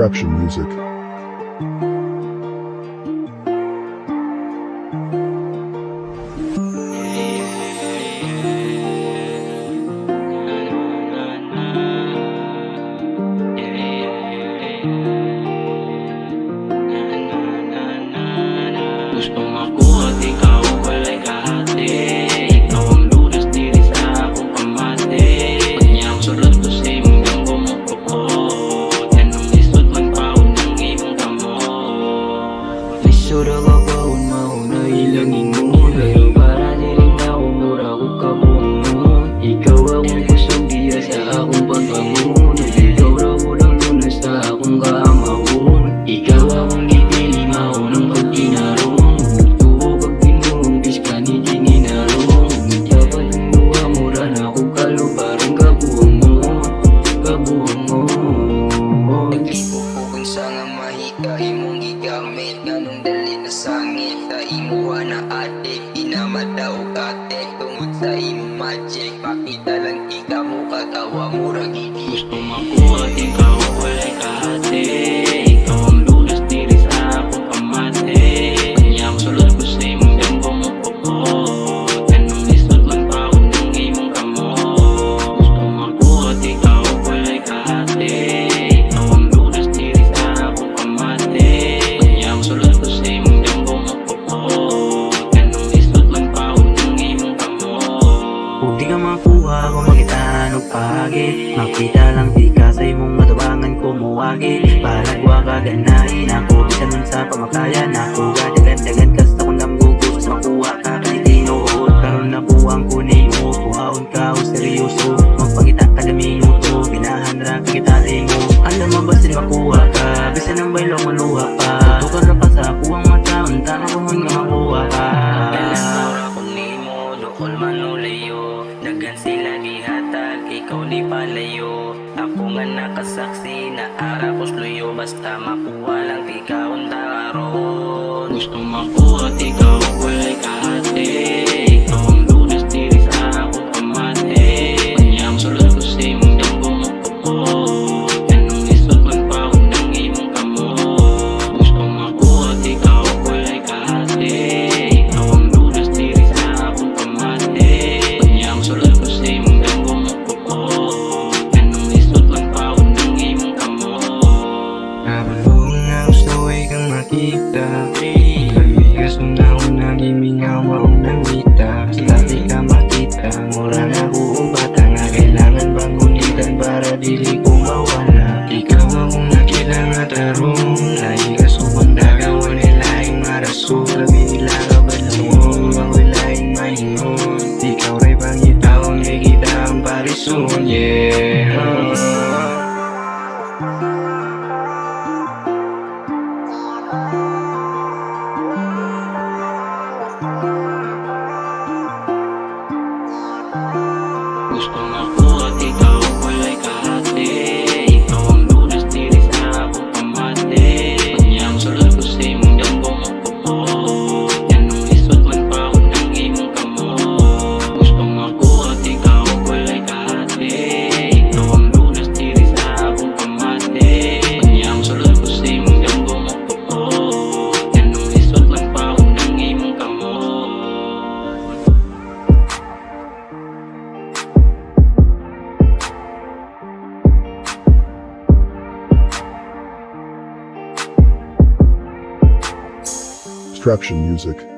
Destruction music. Gusto makuha at ikaw walay kahati. Ikaw ang lunas diri sa akong pamati. Kanyang sulod ko sa imong ganggo mo ko. Tanong lisod man paon ng imong kamo. Lisod ako paon mauna ilangin mo. Pero para diring na umura ko kabuang mo. Ikaw akong kusog diya sa akong pagbangon. Ikaw raw ulang lunas sa akong kaamahon. Ikaw akong gipili maunang pagkinaro. Imong gigamit nganong dali na sangit sa imuha na adik inamadaw kate tungod sa imong magic makita lang ikaw mo katawa murag Gusto makuha at ikaw walay kahati. Ikaw ang lunas diri sa akong pamati. Kanyang sulod ko sa imong ganggo mo ko. Tanong lisod man paon ng imong kamo. Gusto makuha at ikaw walay kahati. Ikaw ang lunas diri sa akong pamati. Kanyang sulod ko sa imong ganggo mo ko. Tanong lisod man paon ng imong kamo. Kung di ka makuha kung magitaan o pagi, makita lang di ka sa imong matubangan ko muwagi. Palagwa ka ganahin ako, bisa nun sa pamakayan ako. Gadagan-dagan ka sa kung namgugos, makuha ka kahit tinuod. Karoon na po ang kunin mo, kuhaon ka o seryoso. Magpangita ka na minuto, ginahan ra kita mo. Alam mo ba sin makuha ka, bisa nang baylong maluha pa. Tutukan na pa sa kuwang mata, unta na kung nga makuha ka. Dukol manulayo, dagan sila gihatag, ikaw di palayo. Ako nga nakasaksi na arakos luyo, basta makuha lang di ka unta karon. Gusto makuha at ikaw walay kahati. Ikaw ang lunas diri sa akong pamati. Kanyang sulod ko sa imong ganggo mo ko. Tanong lisod man paon ng imong kamo. Gusto makuha at ikaw walay kahati. Ikaw ang lunas diri sa akong pamati. Kanyang sulod ko sa imong ganggo mo ko. Tanong lisod man paon ng imong kamo. Nabalong na gusto ay kang makita. Pagbigas mo na unang imingaw maunang wita. Sila di ka makita, mura na buong bata nga kailangan bang gunitan para dili ko mawala. Ikaw akong nakilang at arong, lahi ka subang dagawan nilaing maraso. Labi nila kabalong, ang wilaing mahingon. Ikaw ray pangitaw ang higita ang parison, yeah. Gusto makuha at ikaw walay kahati. Ikaw ang lunas diri sa akong pamati. Kanyang sulod ko sa imong ganggo mo ko. Tanong lisod man paon ng imong kamo. Gusto makuha at ikaw walay kahati. Ikaw ang lunas diri sa akong pamati. Kanyang sulod ko sa imong ganggo mo ko. Tanong lisod man paon ng imong kamo. Destruction music.